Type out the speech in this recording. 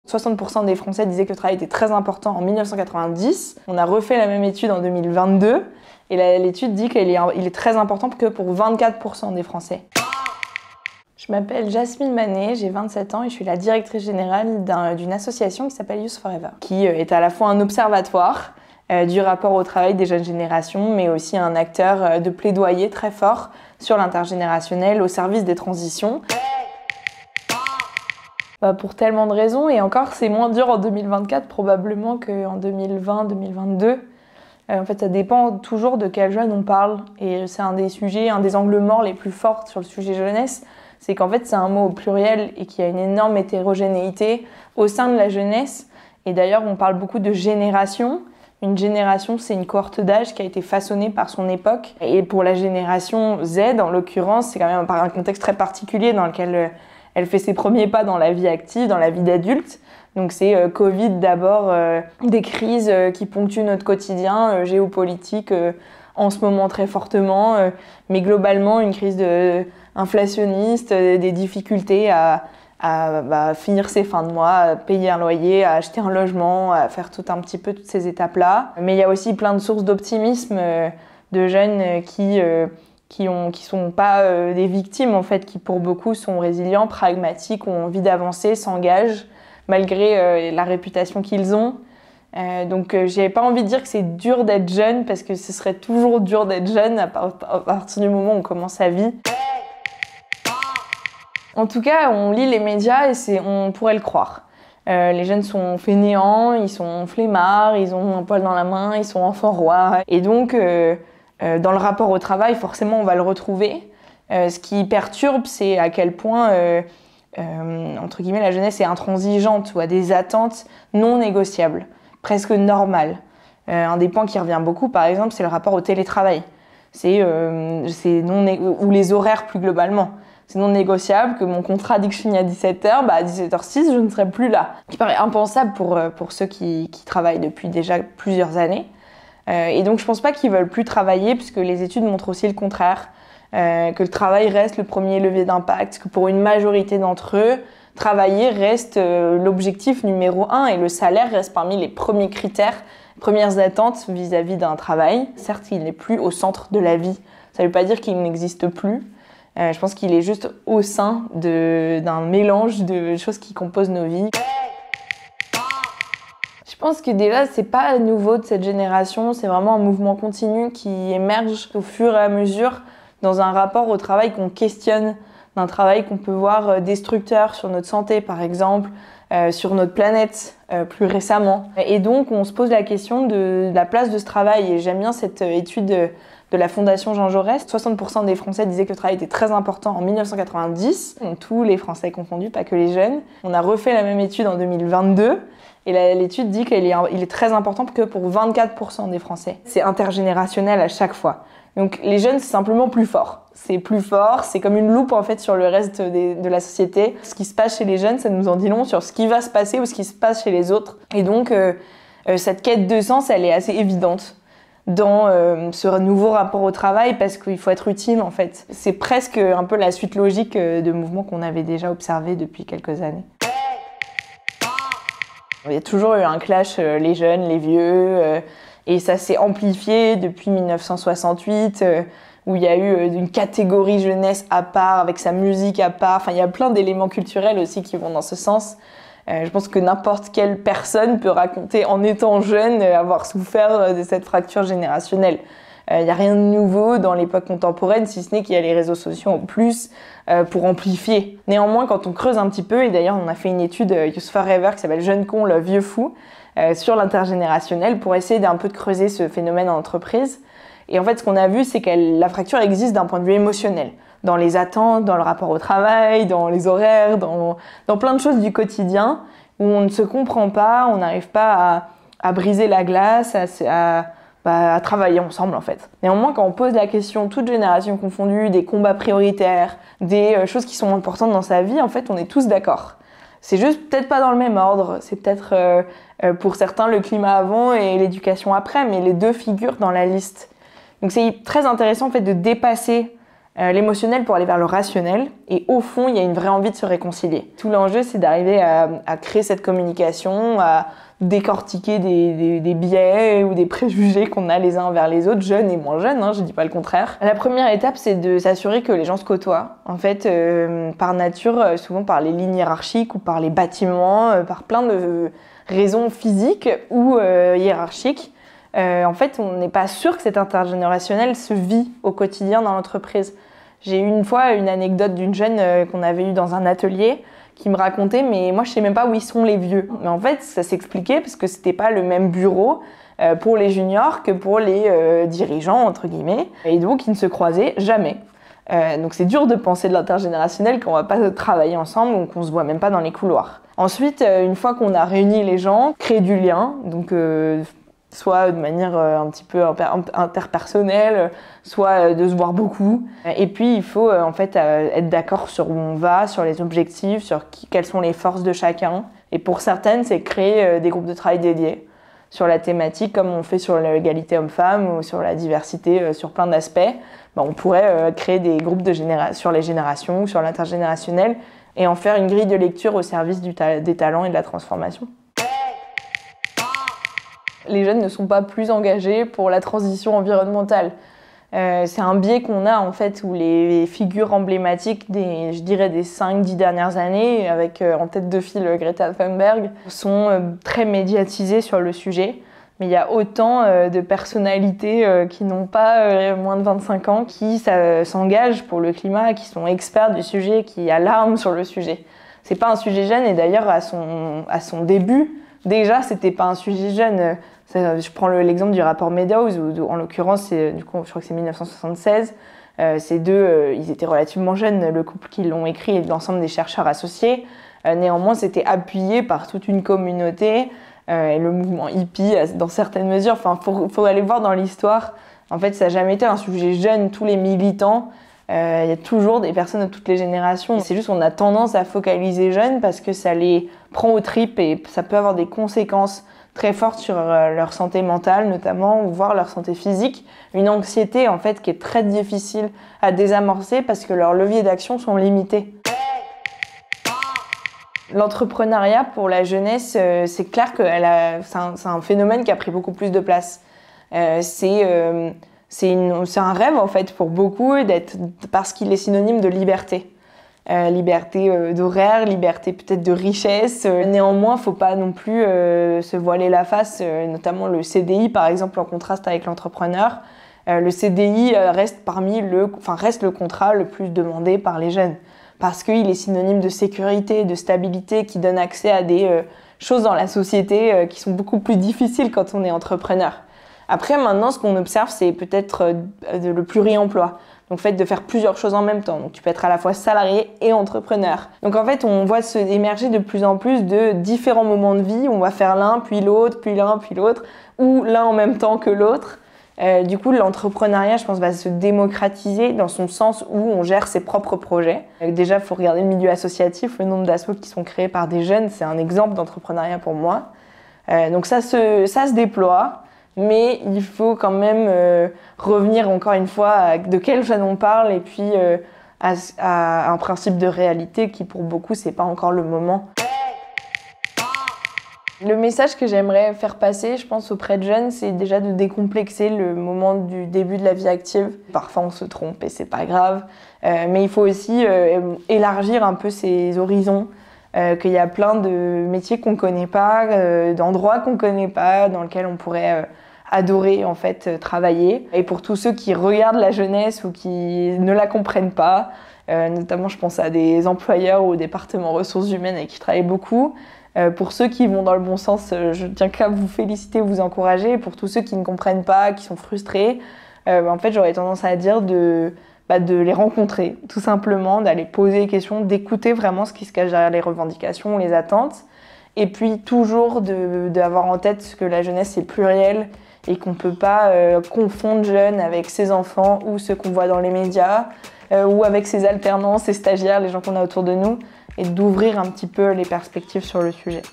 60% des Français disaient que le travail était très important en 1990. On a refait la même étude en 2022 et l'étude dit qu'il est très important que pour 24% des Français. Je m'appelle Jasmine Manet, j'ai 27 ans et je suis la directrice générale d'une association qui s'appelle Youth Forever, qui est à la fois un observatoire du rapport au travail des jeunes générations, mais aussi un acteur de plaidoyer très fort sur l'intergénérationnel au service des transitions. Pour tellement de raisons, et encore c'est moins dur en 2024 probablement qu'en 2020-2022. En fait, ça dépend toujours de quel jeune on parle, et c'est un des angles morts les plus forts sur le sujet jeunesse, c'est qu'en fait c'est un mot au pluriel et qu'il y a une énorme hétérogénéité au sein de la jeunesse. Et d'ailleurs, on parle beaucoup de génération. Une génération, c'est une cohorte d'âge qui a été façonnée par son époque. Et pour la génération Z, en l'occurrence, c'est quand même un contexte très particulier dans lequel elle fait ses premiers pas dans la vie active, dans la vie d'adulte. Donc c'est Covid d'abord, des crises qui ponctuent notre quotidien, géopolitique en ce moment très fortement, mais globalement une crise inflationniste, des difficultés à finir ses fins de mois, à payer un loyer, à acheter un logement, à faire toutes ces étapes-là. Mais il y a aussi plein de sources d'optimisme de jeunes qui sont pas des victimes en fait, qui pour beaucoup sont résilients, pragmatiques, ont envie d'avancer, s'engagent malgré la réputation qu'ils ont. Donc j'ai pas envie de dire que c'est dur d'être jeune parce que ce serait toujours dur d'être jeune à partir du moment où on commence sa vie. En tout cas, on lit les médias et on pourrait le croire. Les jeunes sont fainéants, ils sont flemmards, ils ont un poil dans la main, ils sont enfants rois. Et donc, dans le rapport au travail, forcément, on va le retrouver. Ce qui perturbe, c'est à quel point, entre guillemets, la jeunesse est intransigeante ou a des attentes non négociables, presque normales. Un des points qui revient beaucoup, par exemple, c'est le rapport au télétravail. Ou les horaires plus globalement. C'est non négociable que mon contrat dit que je finis à 17h, à 17h06, je ne serai plus là. Ce qui paraît impensable pour ceux qui travaillent depuis déjà plusieurs années. Et donc je pense pas qu'ils veulent plus travailler, puisque les études montrent aussi le contraire. Que le travail reste le premier levier d'impact, que pour une majorité d'entre eux, travailler reste l'objectif numéro 1 et le salaire reste parmi les premiers critères, les premières attentes vis-à-vis d'un travail. Certes, il n'est plus au centre de la vie. Ça ne veut pas dire qu'il n'existe plus. Je pense qu'il est juste au sein d'un mélange de choses qui composent nos vies. Je pense que déjà, c'est pas nouveau de cette génération, c'est vraiment un mouvement continu qui émerge au fur et à mesure dans un rapport au travail qu'on questionne, d'un travail qu'on peut voir destructeur sur notre santé par exemple, sur notre planète plus récemment. Et donc, on se pose la question de la place de ce travail. Et j'aime bien cette étude de la Fondation Jean Jaurès. 60% des Français disaient que le travail était très important en 1990. Donc, tous les Français confondus, pas que les jeunes. On a refait la même étude en 2022. Et l'étude dit qu'il est très important que pour 24% des Français. C'est intergénérationnel à chaque fois. Donc les jeunes, c'est simplement plus fort. C'est plus fort, c'est comme une loupe en fait sur le reste de la société. Ce qui se passe chez les jeunes, ça nous en dit long sur ce qui va se passer ou ce qui se passe chez les autres. Et donc cette quête de sens, elle est assez évidente dans ce nouveau rapport au travail parce qu'il faut être utile en fait. C'est presque un peu la suite logique de mouvements qu'on avait déjà observés depuis quelques années. Il y a toujours eu un clash, les jeunes, les vieux, et ça s'est amplifié depuis 1968, où il y a eu une catégorie jeunesse à part, avec sa musique à part. Enfin, il y a plein d'éléments culturels aussi qui vont dans ce sens. Je pense que n'importe quelle personne peut raconter, en étant jeune, avoir souffert de cette fracture générationnelle. Il n'y a rien de nouveau dans l'époque contemporaine, si ce n'est qu'il y a les réseaux sociaux en plus pour amplifier. Néanmoins, quand on creuse un petit peu, et d'ailleurs on a fait une étude Youth Forever qui s'appelle Jeune con, le vieux fou, sur l'intergénérationnel pour essayer d'un peu de creuser ce phénomène en entreprise. Et en fait, ce qu'on a vu, c'est que la fracture existe d'un point de vue émotionnel, dans les attentes, dans le rapport au travail, dans les horaires, dans plein de choses du quotidien où on ne se comprend pas, on n'arrive pas à briser la glace, à travailler ensemble en fait. Néanmoins, quand on pose la question, toute génération confondue, des combats prioritaires, des choses qui sont importantes dans sa vie, en fait, on est tous d'accord. C'est juste peut-être pas dans le même ordre, c'est peut-être pour certains le climat avant et l'éducation après, mais les deux figurent dans la liste. Donc c'est très intéressant en fait de dépasser l'émotionnel pour aller vers le rationnel. Et au fond, il y a une vraie envie de se réconcilier. Tout l'enjeu, c'est d'arriver à créer cette communication, à décortiquer des biais ou des préjugés qu'on a les uns envers les autres, jeunes et moins jeunes, je dis pas le contraire. La première étape, c'est de s'assurer que les gens se côtoient. En fait, par nature, souvent par les lignes hiérarchiques ou par les bâtiments, par plein de raisons physiques ou hiérarchiques, en fait, on n'est pas sûr que cet intergénérationnel se vit au quotidien dans l'entreprise. J'ai eu une fois une anecdote d'une jeune qu'on avait eue dans un atelier qui me racontait « mais moi je sais même pas où ils sont les vieux ». Mais en fait, ça s'expliquait parce que c'était pas le même bureau pour les juniors que pour les dirigeants, entre guillemets, et donc ils ne se croisaient jamais. Donc c'est dur de penser de l'intergénérationnel quand on va pas travailler ensemble ou qu'on se voit même pas dans les couloirs. Ensuite, une fois qu'on a réuni les gens, créer du lien, donc soit de manière un petit peu interpersonnelle, soit de se voir beaucoup. Et puis il faut en fait être d'accord sur où on va, sur les objectifs, sur quelles sont les forces de chacun. Et pour certaines, c'est créer des groupes de travail dédiés sur la thématique, comme on fait sur l'égalité homme-femme ou sur la diversité, sur plein d'aspects. On pourrait créer des groupes sur les générations ou sur l'intergénérationnel et en faire une grille de lecture au service des talents et de la transformation. Les jeunes ne sont pas plus engagés pour la transition environnementale. C'est un biais qu'on a en fait où les figures emblématiques je dirais des 5-10 dernières années, avec en tête de file Greta Thunberg, sont très médiatisées sur le sujet. Mais il y a autant de personnalités qui n'ont pas moins de 25 ans qui s'engagent pour le climat, qui sont experts du sujet, qui alarment sur le sujet. C'est pas un sujet jeune et d'ailleurs à son début, déjà c'était pas un sujet jeune. Je prends l'exemple du rapport Meadows, où en l'occurrence, je crois que c'est 1976. Ces deux, ils étaient relativement jeunes, le couple qui l'ont écrit et l'ensemble des chercheurs associés. Néanmoins, c'était appuyé par toute une communauté et le mouvement hippie dans certaines mesures. Enfin, faut aller voir dans l'histoire. En fait, ça n'a jamais été un sujet jeune. Tous les militants, il y a toujours des personnes de toutes les générations. C'est juste qu'on a tendance à focaliser jeunes parce que ça les prend aux tripes et ça peut avoir des conséquences très fortes sur leur santé mentale notamment, ou voire leur santé physique. Une anxiété en fait qui est très difficile à désamorcer parce que leurs leviers d'action sont limités. L'entrepreneuriat pour la jeunesse, c'est clair que c'est un phénomène qui a pris beaucoup plus de place. C'est un rêve en fait pour beaucoup parce qu'il est synonyme de liberté. Liberté d'horaire, liberté peut-être de richesse. Néanmoins, il ne faut pas non plus se voiler la face, notamment le CDI par exemple en contraste avec l'entrepreneur. Le CDI reste le contrat le plus demandé par les jeunes parce qu'il est synonyme de sécurité, de stabilité, qui donne accès à des choses dans la société qui sont beaucoup plus difficiles quand on est entrepreneur. Après, maintenant, ce qu'on observe, c'est peut-être le pluri-emploi. Donc, le fait de faire plusieurs choses en même temps. Donc, tu peux être à la fois salarié et entrepreneur. Donc, en fait, on voit émerger de plus en plus de différents moments de vie. On va faire l'un, puis l'autre, puis l'un, puis l'autre, ou l'un en même temps que l'autre. Du coup, l'entrepreneuriat, je pense, va se démocratiser dans son sens où on gère ses propres projets. Déjà, il faut regarder le milieu associatif. Le nombre d'assauts qui sont créés par des jeunes, c'est un exemple d'entrepreneuriat pour moi. Donc, ça se déploie. Mais il faut quand même revenir encore une fois à de quel jeune on parle et puis à un principe de réalité qui pour beaucoup c'est pas encore le moment. Le message que j'aimerais faire passer, je pense, auprès de jeunes, c'est déjà de décomplexer le moment du début de la vie active. Parfois on se trompe et c'est pas grave, mais il faut aussi élargir un peu ses horizons. Qu'il y a plein de métiers qu'on connaît pas, d'endroits qu'on connaît pas, dans lesquels on pourrait adorer en fait travailler. Et pour tous ceux qui regardent la jeunesse ou qui ne la comprennent pas, notamment je pense à des employeurs ou au département ressources humaines avec qui je travaille beaucoup, pour ceux qui vont dans le bon sens, je tiens qu'à vous féliciter, vous encourager. Et pour tous ceux qui ne comprennent pas, qui sont frustrés, en fait j'aurais tendance à dire de les rencontrer, tout simplement, d'aller poser des questions, d'écouter vraiment ce qui se cache derrière les revendications, les attentes, et puis toujours d'avoir en tête que la jeunesse est plurielle et qu'on ne peut pas confondre jeunes avec ses enfants ou ceux qu'on voit dans les médias, ou avec ses alternants, ses stagiaires, les gens qu'on a autour de nous, et d'ouvrir un petit peu les perspectives sur le sujet.